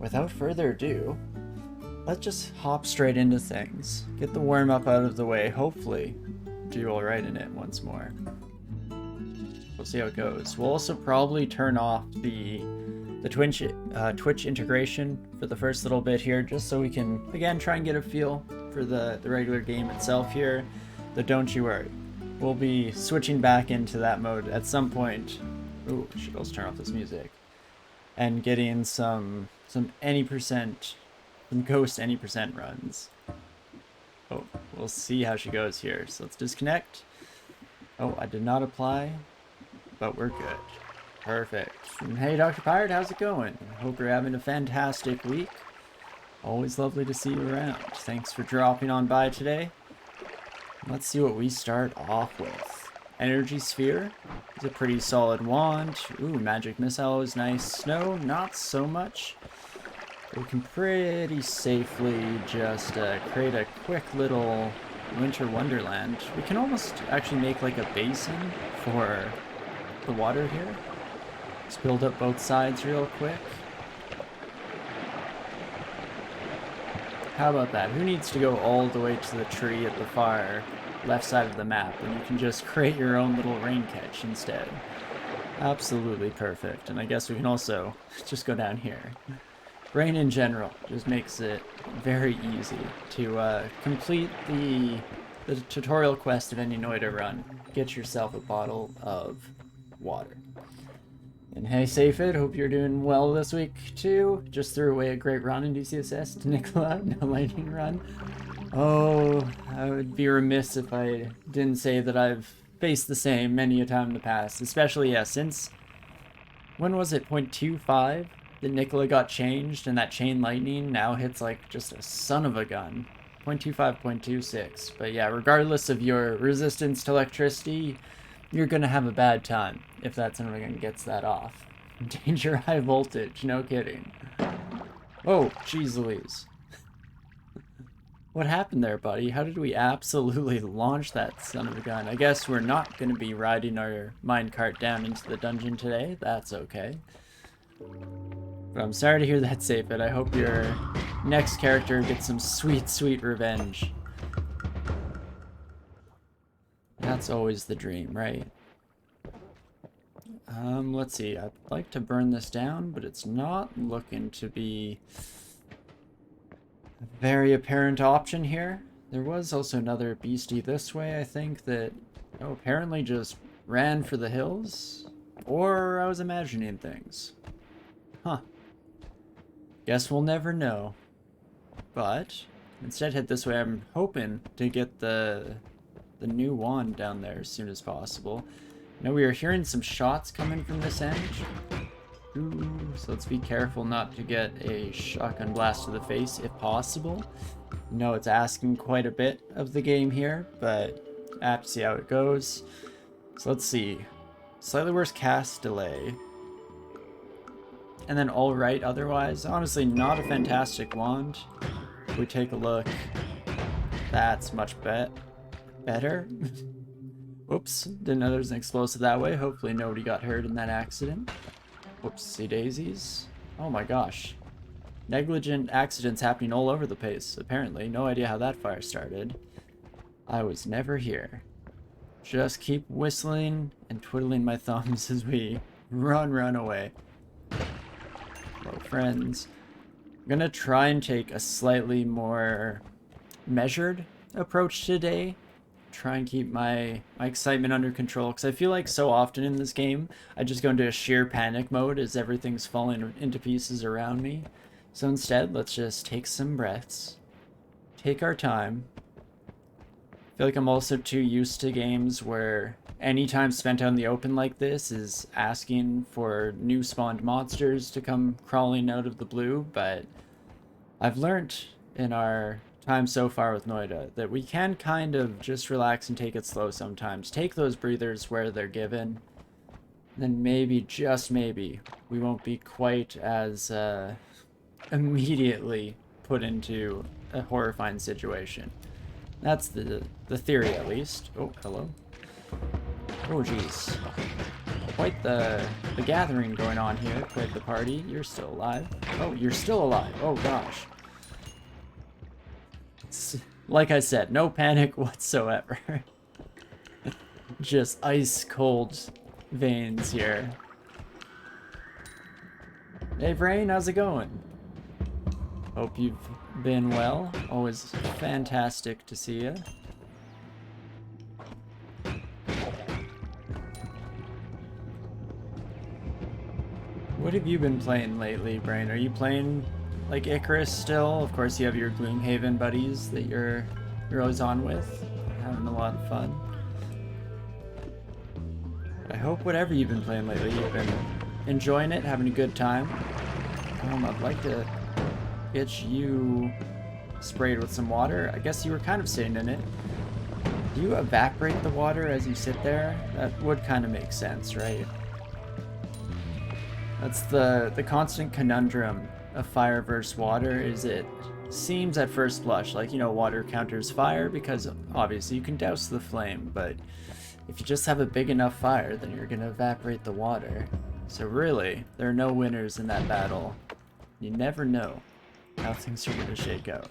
without further ado, let's just hop straight into things. Get the warm-up out of the way, hopefully do alright in it once more. We'll see how it goes. We'll also probably turn off the Twitch integration for the first little bit here, just so we can, again, try and get a feel for the regular game itself here. But don't you worry, we'll be switching back into that mode at some point. Ooh, I should also turn off this music. And getting some ghost any percent runs. Oh, we'll see how she goes here. So let's disconnect. Oh, I did not apply, but we're good. Perfect. And hey, Dr. Pirate, how's it going? Hope you're having a fantastic week. Always lovely to see you around. Thanks for dropping on by today. Let's see what we start off with. Energy Sphere is a pretty solid wand. Ooh, Magic Missile is nice. Snow, not so much. We can pretty safely just create a quick little winter wonderland. We can almost actually make like a basin for the water here. Let's build up both sides real quick. How about that? Who needs to go all the way to the tree at the far left side of the map when you can just create your own little rain catch instead? Absolutely perfect. And I guess we can also just go down here. Rain in general just makes it very easy to complete the tutorial quest of any Noita run. Get yourself a bottle of water. And hey, Safid, hope you're doing well this week too. Just threw away a great run in DCSS to Nicola, no lightning run. Oh, I would be remiss if I didn't say that I've faced the same many a time in the past. Especially, yeah, since, when was it, 0.25? That Nicola got changed and that chain lightning now hits like just a son of a gun. 0.25, 0.26. But yeah, regardless of your resistance to electricity, you're gonna have a bad time if that son of a gun gets that off. Danger high voltage, no kidding. Oh, jeez Louise. What happened there, buddy? How did we absolutely launch that son of a gun? I guess we're not gonna be riding our minecart down into the dungeon today. That's okay. But I'm sorry to hear that, Safid. I hope your next character gets some sweet, sweet revenge. That's always the dream, right? Let's see. I'd like to burn this down, but it's not looking to be a very apparent option here. There was also another beastie this way, I think, that apparently just ran for the hills. Or I was imagining things. Huh. Guess we'll never know. But instead head this way. I'm hoping to get the new wand down there as soon as possible. Now we are hearing some shots coming from this end. Ooh, so let's be careful not to get a shotgun blast to the face if possible. No, it's asking quite a bit of the game here, but I have to see how it goes. So let's see. Slightly worse cast delay. And then alright otherwise. Honestly, not a fantastic wand. If we take a look, that's much better. Whoops, didn't know there was an explosive that way. Hopefully nobody got hurt in that accident. Whoopsie daisies. Oh my gosh. Negligent accidents happening all over the place, apparently. No idea how that fire started. I was never here. Just keep whistling and twiddling my thumbs as we run away. Hello, friends. I'm gonna try and take a slightly more measured approach today. Try and keep my excitement under control, because I feel like so often in this game I just go into a sheer panic mode as everything's falling into pieces around me. So instead, let's just take some breaths, take our time. I feel like I'm also too used to games where any time spent out in the open like this is asking for new spawned monsters to come crawling out of the blue, but I've learned in our time so far with Noita that we can kind of just relax and take it slow sometimes. Take those breathers where they're given. Then maybe, just maybe, we won't be quite as immediately put into a horrifying situation. That's the theory, at least. Oh, hello. Oh, jeez. Quite the gathering going on here. Quite the party. You're still alive. Oh, you're still alive. Oh, gosh. Like I said, no panic whatsoever. Just ice cold veins here. Hey, Brain, how's it going? Hope you've been well. Always fantastic to see you. What have you been playing lately, Brain? Are you playing like Icarus still? Of course, you have your Gloomhaven buddies that you're always on with, having a lot of fun. I hope whatever you've been playing lately, you've been enjoying it, having a good time. I'd like to get you sprayed with some water. I guess you were kind of sitting in it. Do you evaporate the water as you sit there? That would kind of make sense, right? That's the constant conundrum of fire versus water, is it seems at first blush like, you know, water counters fire because obviously you can douse the flame, but if you just have a big enough fire, then you're gonna evaporate the water. So really, there are no winners in that battle. You never know how things are gonna shake out.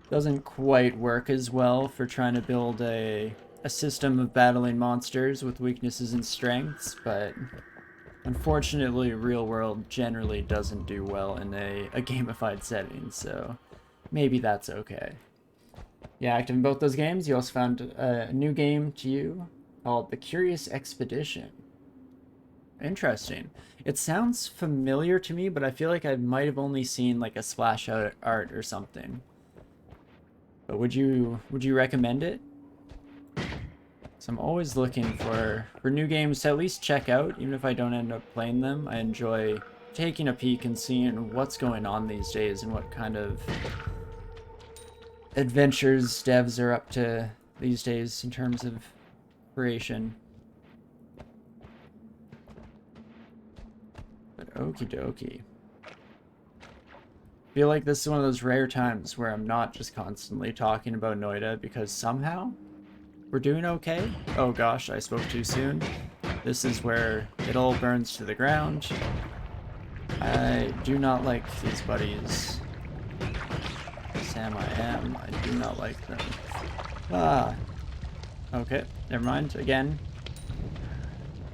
Doesn't quite work as well for trying to build a system of battling monsters with weaknesses and strengths, but unfortunately, real world generally doesn't do well in a gamified setting, so maybe that's okay. Yeah, active in both those games. You also found a new game to you called The Curious Expedition. Interesting. It sounds familiar to me, but I feel like I might have only seen like a splash art or something. But would you recommend it? So I'm always looking for new games to at least check out, even if I don't end up playing them. I enjoy taking a peek and seeing what's going on these days and what kind of adventures devs are up to these days in terms of creation. But okie dokie. I feel like this is one of those rare times where I'm not just constantly talking about Noita because somehow we're doing okay. Oh gosh, I spoke too soon. This is where it all burns to the ground. I do not like these buddies. Sam, I am. I do not like them. Ah. Okay, never mind. Again.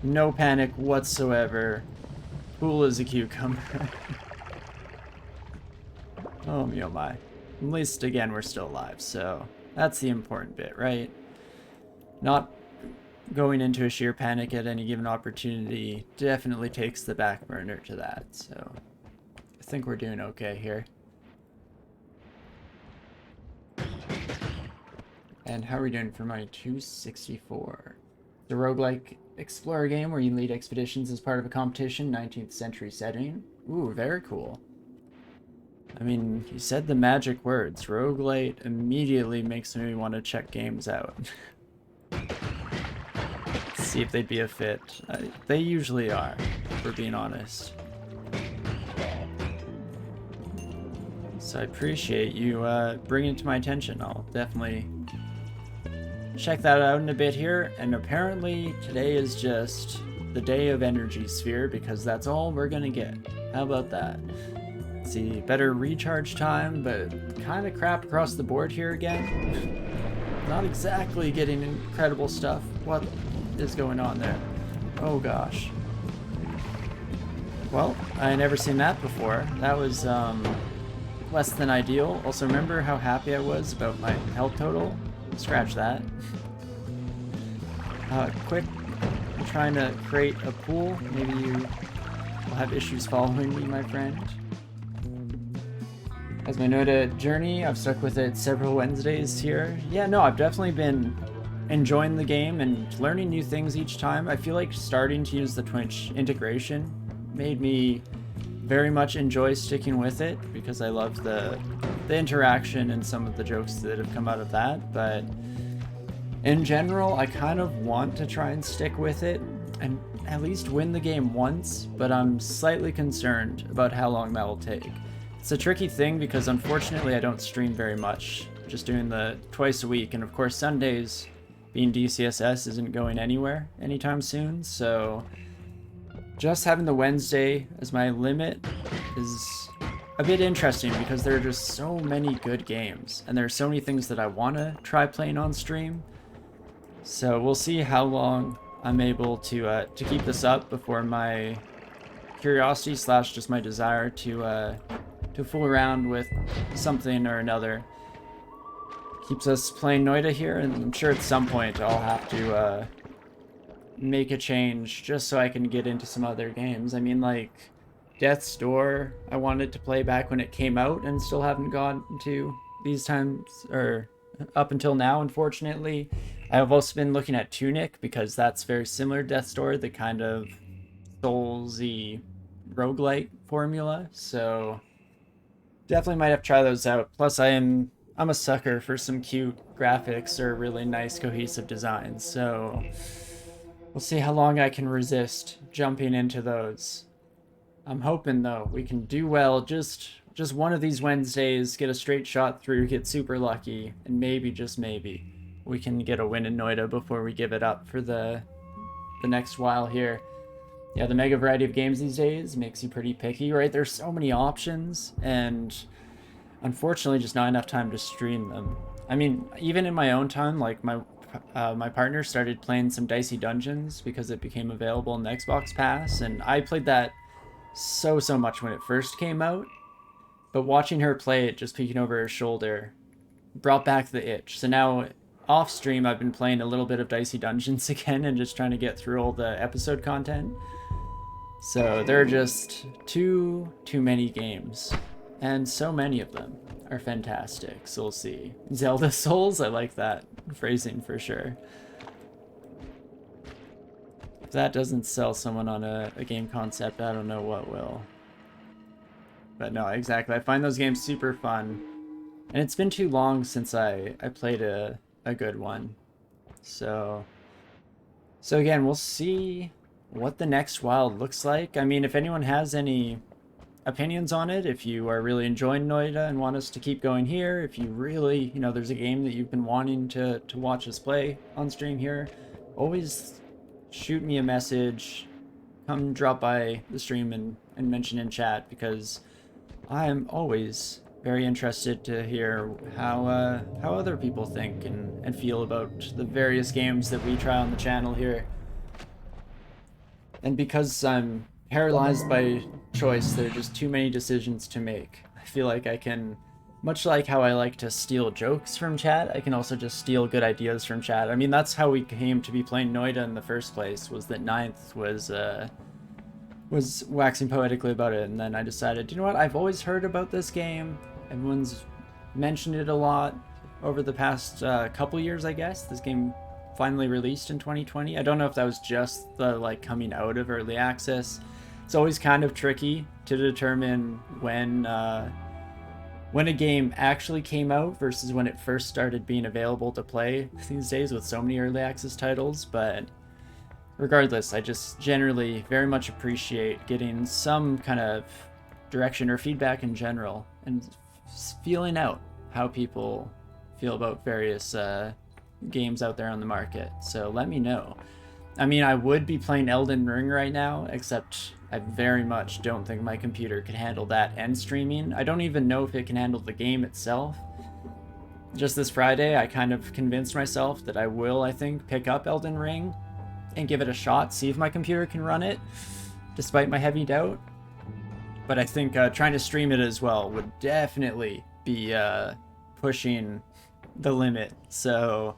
No panic whatsoever. Cool as a cucumber. Oh me oh my. At least again we're still alive, so that's the important bit, right? Not going into a sheer panic at any given opportunity definitely takes the back burner to that, so I think we're doing okay here. And how are we doing for my 264? The roguelike explorer game where you lead expeditions as part of a competition, 19th century setting. Ooh, very cool. I mean, you said the magic words. Roguelite immediately makes me want to check games out. See if they'd be a fit. They usually are, if we're being honest. So I appreciate you bringing it to my attention. I'll definitely check that out in a bit here. And apparently today is just the day of Energy Sphere because that's all we're gonna get. How about that? Let's see, better recharge time, but kind of crap across the board here again. Not exactly getting incredible stuff. What is going on there? Oh gosh. Well, I never seen that before. That was less than ideal. Also, remember how happy I was about my health total? Scratch that. Quick, I'm trying to create a pool. Maybe you will have issues following me, my friend. As my Noita journey, I've stuck with it several Wednesdays here. Yeah, no, I've definitely been enjoying the game and learning new things each time. I feel like starting to use the Twitch integration made me very much enjoy sticking with it because I love the interaction and some of the jokes that have come out of that. But in general, I kind of want to try and stick with it and at least win the game once, but I'm slightly concerned about how long that will take. It's a tricky thing because unfortunately I don't stream very much, just doing the twice a week, and of course Sundays being DCSS isn't going anywhere anytime soon, so just having the Wednesday as my limit is a bit interesting because there are just so many good games, and there are so many things that I want to try playing on stream. So we'll see how long I'm able to keep this up before my curiosity slash just my desire to fool around with something or another keeps us playing Noita here, and I'm sure at some point I'll have to make a change just so I can get into some other games. I mean, like Death's Door, I wanted to play back when it came out and still haven't gotten to these times, or up until now, unfortunately. I've also been looking at Tunic because that's very similar to Death's Door, the kind of Soulsy roguelike formula, so definitely might have to try those out. Plus I'm a sucker for some cute graphics or really nice cohesive designs, so we'll see how long I can resist jumping into those. I'm hoping though we can do well, just one of these Wednesdays, get a straight shot through, get super lucky, and maybe, just maybe, we can get a win in Noita before we give it up for the next while here. Yeah, the mega variety of games these days makes you pretty picky, right? There's so many options, and unfortunately just not enough time to stream them. I mean, even in my own time, like my partner started playing some Dicey Dungeons because it became available in the Xbox Pass, and I played that so much when it first came out, but watching her play it, just peeking over her shoulder, brought back the itch. So now off stream I've been playing a little bit of Dicey Dungeons again and just trying to get through all the episode content. So there are just too many games, and so many of them are fantastic. So we'll see. Zelda Souls, I like that phrasing for sure. If that doesn't sell someone on a game concept, I don't know what will. But no, exactly. I find those games super fun, and it's been too long since I played a good one. So again, we'll see what the next wild looks like. I mean, if anyone has any opinions on it, if you are really enjoying Noita and want us to keep going here, if you really, there's a game that you've been wanting to watch us play on stream here, always shoot me a message, come drop by the stream and mention in chat, because I'm always very interested to hear how other people think and feel about the various games that we try on the channel here. And because I'm paralyzed by choice, there are just too many decisions to make. I feel like I can, much like how I like to steal jokes from chat, I can also just steal good ideas from chat. I mean, that's how we came to be playing Noita in the first place, was that Ninth was waxing poetically about it, and then I decided, you know what, I've always heard about this game. Everyone's mentioned it a lot over the past couple years, I guess. This game finally released in 2020. I don't know if that was just the coming out of early access. It's always kind of tricky to determine when a game actually came out versus when it first started being available to play these days with so many early access titles. But regardless, I just generally very much appreciate getting some kind of direction or feedback in general and feeling out how people feel about various games out there on the market. So let me know. I mean, I would be playing Elden Ring right now, except I very much don't think my computer could handle that and streaming. I don't even know if it can handle the game itself. Just this Friday, I kind of convinced myself that I will, I think, pick up Elden Ring and give it a shot, see if my computer can run it, despite my heavy doubt. But I think trying to stream it as well would definitely be pushing the limit. So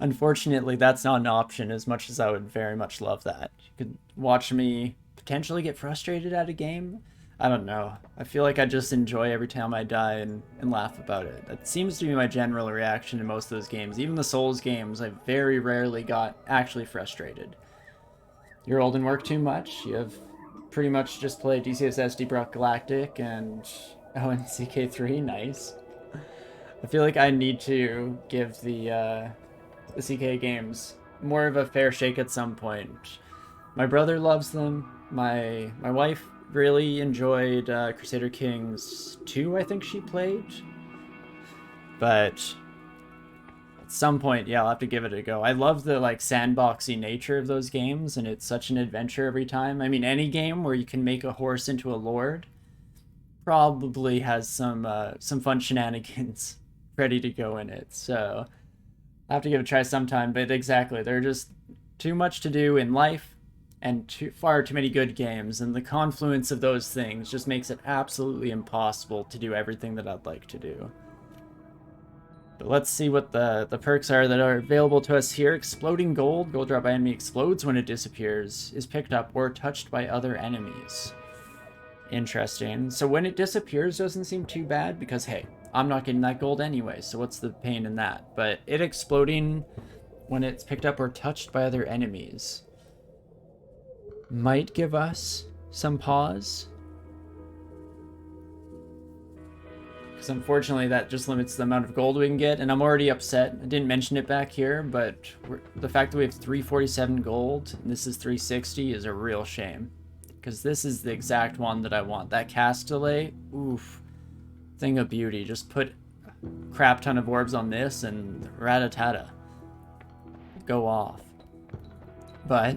unfortunately, that's not an option, as much as I would very much love that. You could watch me potentially get frustrated at a game. I don't know. I feel like I just enjoy every time I die and laugh about it. That seems to be my general reaction to most of those games. Even the Souls games, I very rarely got actually frustrated. You're old and work too much. You have pretty much just played DCSS, Deep Rock Galactic, and CK3. Nice. I feel like I need to give the CK games more of a fair shake at some point. My brother loves them. My wife really enjoyed Crusader Kings 2, I think she played. But At some point, yeah, I'll have to give it a go. I love the like sandboxy nature of those games, and it's such an adventure every time. I mean, any game where you can make a horse into a lord probably has some fun shenanigans ready to go in it. So I'll have to give it a try sometime. But exactly, there are just too much to do in life and far too many good games, and the confluence of those things just makes it absolutely impossible to do everything that I'd like to do. But let's see what the perks are that are available to us here. Exploding gold. Gold drop by enemy explodes when it disappears. Is picked up or touched by other enemies. Interesting. So when it disappears doesn't seem too bad because, hey, I'm not getting that gold anyway, so what's the pain in that? But it exploding when it's picked up or touched by other enemies might give us some pause. Because unfortunately that just limits the amount of gold we can get, and I'm already upset. I didn't mention it back here, but the fact that we have 347 gold and this is 360 is a real shame. Because this is the exact one that I want. That cast delay, oof, thing of beauty. Just put a crap ton of orbs on this and ratatata. Go off. But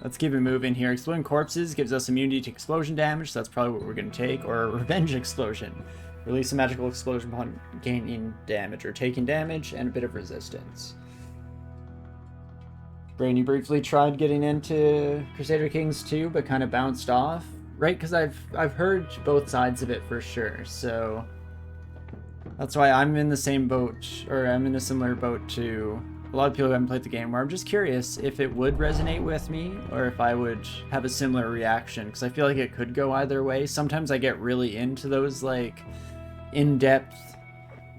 let's keep it moving here. Exploding corpses gives us immunity to explosion damage, so that's probably what we're going to take. Or a revenge explosion. Release a magical explosion upon gaining damage or taking damage and a bit of resistance. Brainy briefly tried getting into Crusader Kings 2, but kind of bounced off. Right, because I've heard both sides of it for sure, so that's why I'm in the same boat, or I'm in a similar boat to a lot of people who haven't played the game, where I'm just curious if it would resonate with me, or if I would have a similar reaction, because I feel like it could go either way. Sometimes I get really into those, like, in-depth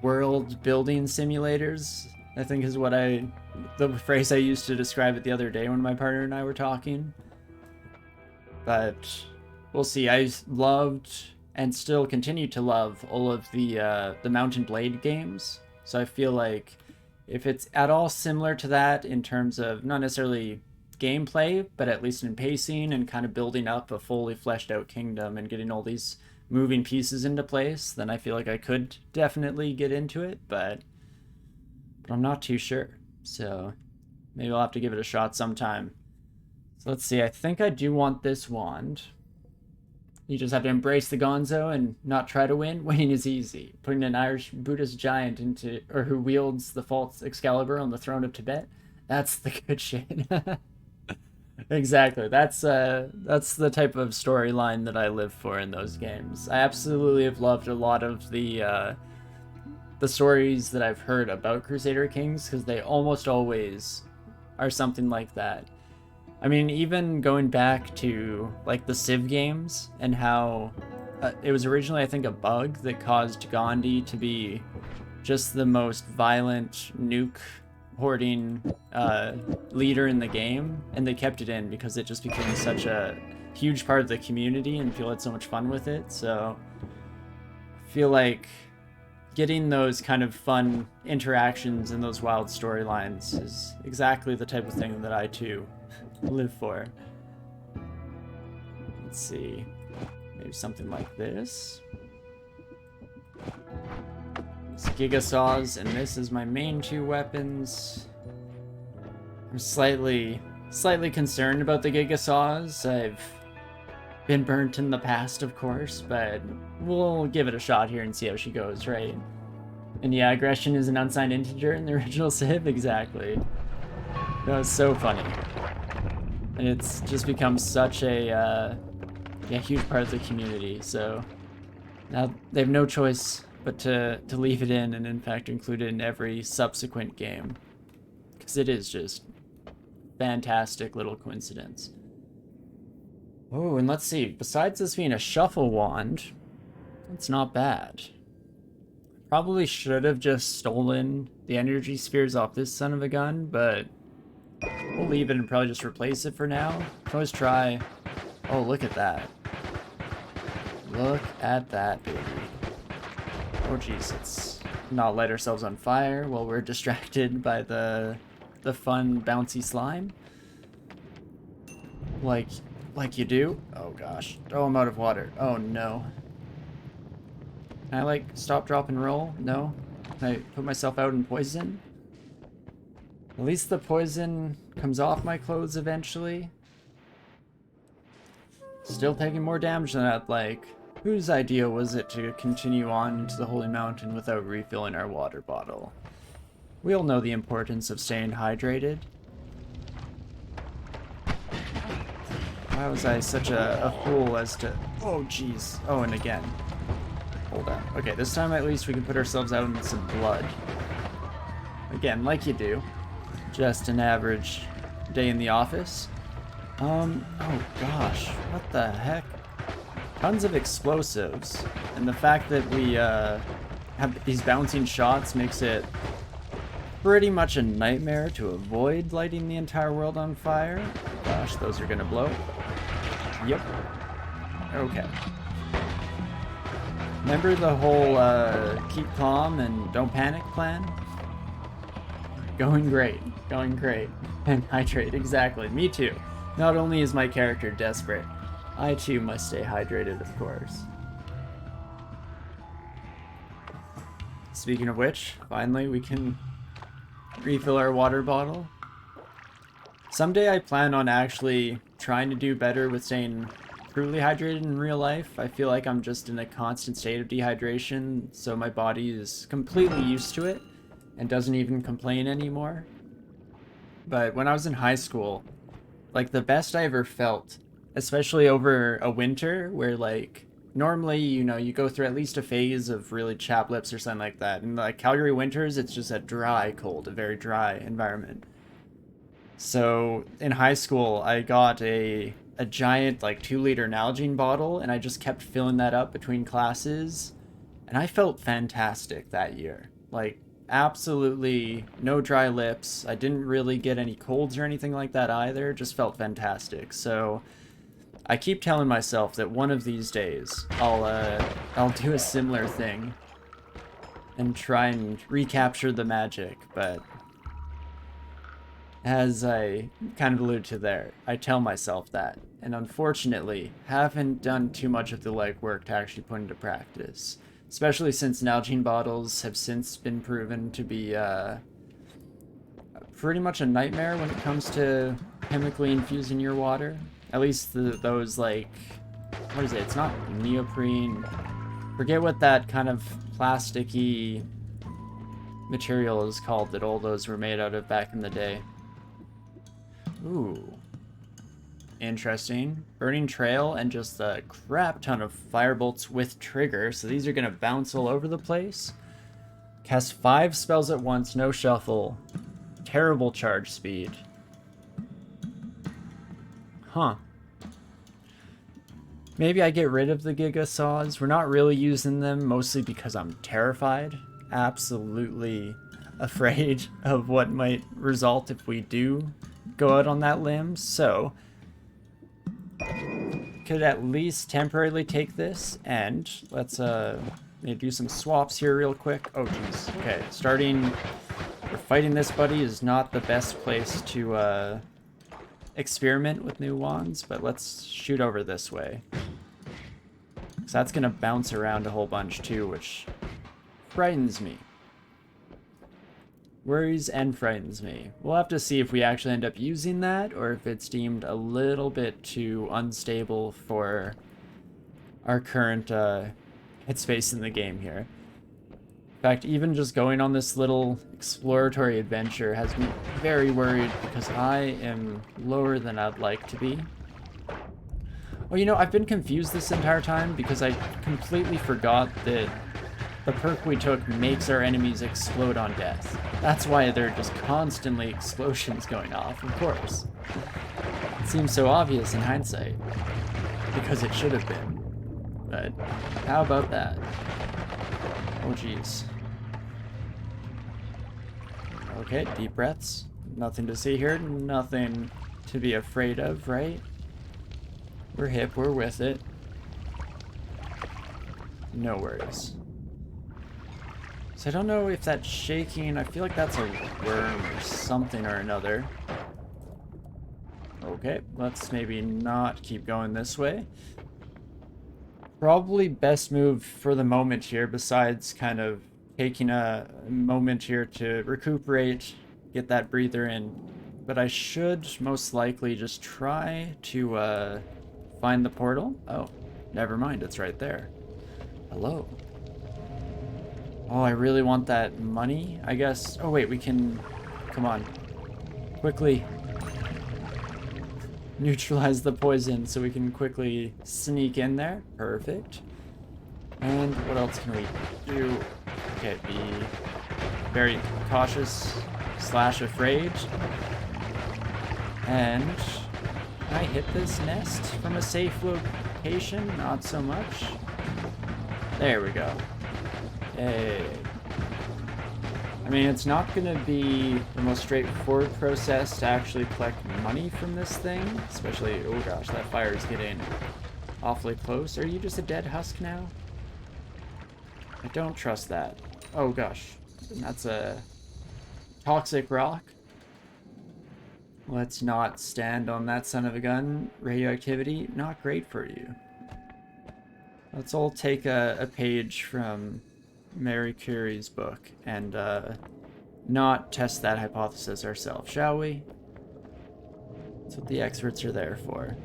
world building simulators, I think is what the phrase I used to describe it the other day when my partner and I were talking. But we'll see. I loved and still continue to love all of the Mount and Blade games. So I feel like if it's at all similar to that in terms of not necessarily gameplay, but at least in pacing and kind of building up a fully fleshed out kingdom and getting all these moving pieces into place, then I feel like I could definitely get into it, but I'm not too sure. So maybe I'll have to give it a shot sometime. So let's see. I think I do want this wand. You just have to embrace the gonzo and not try to win. Winning is easy. Putting an Irish Buddhist giant into, or who wields the false Excalibur on the throne of Tibet. That's the good shit. Exactly. That's the type of storyline that I live for in those games. I absolutely have loved a lot of the stories that I've heard about Crusader Kings, because they almost always are something like that. I mean, even going back to like the Civ games and how it was originally, I think, a bug that caused Gandhi to be just the most violent nuke hoarding leader in the game, and they kept it in because it just became such a huge part of the community and people had so much fun with it. So I feel like getting those kind of fun interactions and those wild storylines is exactly the type of thing that I too live for. Let's see, maybe something like this. It's Giga Saws, and this is my main two weapons. I'm slightly concerned about the Giga Saws. I've been burnt in the past, of course, but we'll give it a shot here and see how she goes, right? And yeah, aggression is an unsigned integer in the original Civ, exactly. That was so funny. And it's just become such a huge part of the community, so now they have no choice but to leave it in, and in fact include it in every subsequent game. Because it is just fantastic little coincidence. Oh, and let's see, besides this being a shuffle wand, it's not bad. Probably should have just stolen the energy spheres off this son of a gun, but we'll leave it and probably just replace it for now. Can always try. Oh, look at that. Look at that, baby. Oh, jeez, let's not light ourselves on fire while we're distracted by the fun, bouncy slime. Like you do. Oh, gosh. Oh, I'm out of water. Oh, no. Can I, like, stop, drop, and roll? No? Can I put myself out in poison? At least the poison comes off my clothes eventually. Still taking more damage than I'd like. Whose idea was it to continue on into the Holy Mountain without refilling our water bottle? We all know the importance of staying hydrated. Why was I such a fool as to... Oh, jeez. Oh, and again. Hold on. Okay, this time at least we can put ourselves out in some blood. Again, like you do. Just an average day in the office. Oh gosh, what the heck? Tons of explosives, and the fact that we have these bouncing shots makes it pretty much a nightmare to avoid lighting the entire world on fire. Gosh, those are gonna blow. Yep. Okay. Remember the whole keep calm and don't panic plan? Going great. Going great. And hydrate, exactly. Me too. Not only is my character desperate, I too must stay hydrated, of course. Speaking of which, finally we can refill our water bottle. Someday I plan on actually trying to do better with staying truly hydrated in real life. I feel like I'm just in a constant state of dehydration, so my body is completely used to it and doesn't even complain anymore. But when I was in high school, like the best I ever felt, especially over a winter where like normally, you know, you go through at least a phase of really chapped lips or something like that. In like Calgary winters, it's just a dry cold, a very dry environment. So in high school, I got a giant like 2-liter Nalgene bottle, and I just kept filling that up between classes, and I felt fantastic that year. Like absolutely no dry lips. I didn't really get any colds or anything like that either. Just felt fantastic. So I keep telling myself that one of these days I'll do a similar thing and try and recapture the magic, but as I kind of alluded to there, I tell myself that, and unfortunately haven't done too much of the legwork to actually put into practice. Especially since Nalgene bottles have since been proven to be pretty much a nightmare when it comes to chemically infusing your water. At least those like, what is it? It's not neoprene. Forget what that kind of plasticky material is called that all those were made out of back in the day. Ooh. Interesting. Burning Trail and just a crap ton of firebolts with trigger, so these are gonna bounce all over the place. Cast 5 spells at once, no shuffle. Terrible charge speed. Huh. Maybe I get rid of the Giga Saws. We're not really using them, mostly because I'm terrified. Absolutely afraid of what might result if we do go out on that limb, so could at least temporarily take this, and let's maybe do some swaps here real quick. Oh geez. Okay, starting or fighting this buddy is not the best place to experiment with new wands, but let's shoot over this way. So that's gonna bounce around a whole bunch too, which frightens me. Worries and frightens me. We'll have to see if we actually end up using that, or if it's deemed a little bit too unstable for our current headspace in the game here. In fact, even just going on this little exploratory adventure has me very worried because I am lower than I'd like to be. Well, you know, I've been confused this entire time because I completely forgot that the perk we took makes our enemies explode on death. That's why there are just constantly explosions going off, of course. It seems so obvious in hindsight, because it should have been. But how about that? Oh geez. Okay, deep breaths. Nothing to see here, nothing to be afraid of, right? We're hip, we're with it. No worries. So I don't know if that's shaking. I feel like that's a worm or something or another. Okay, let's maybe not keep going this way. Probably best move for the moment here, besides kind of taking a moment here to recuperate, get that breather in. But I should most likely just try to find the portal. Oh, never mind, it's right there. Hello. Oh, I really want that money, I guess. Oh wait, we can... Come on. Quickly. Neutralize the poison so we can quickly sneak in there. Perfect. And what else can we do? Okay, be very cautious / afraid. And can I hit this nest from a safe location? Not so much. There we go. Hey. I mean, it's not going to be the most straightforward process to actually collect money from this thing. Especially, oh gosh, that fire is getting awfully close. Are you just a dead husk now? I don't trust that. Oh gosh, that's a toxic rock. Let's not stand on that son of a gun. Radioactivity, not great for you. Let's all take a page from Mary Curie's book and not test that hypothesis ourselves, shall we? That's what the experts are there for.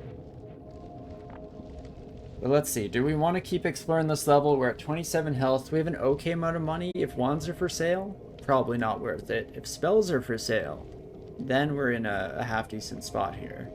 But let's see, do we want to keep exploring this level? We're at 27 health. We have an okay amount of money. If wands are for sale, probably not worth it. If spells are for sale, then we're in a half-decent spot here.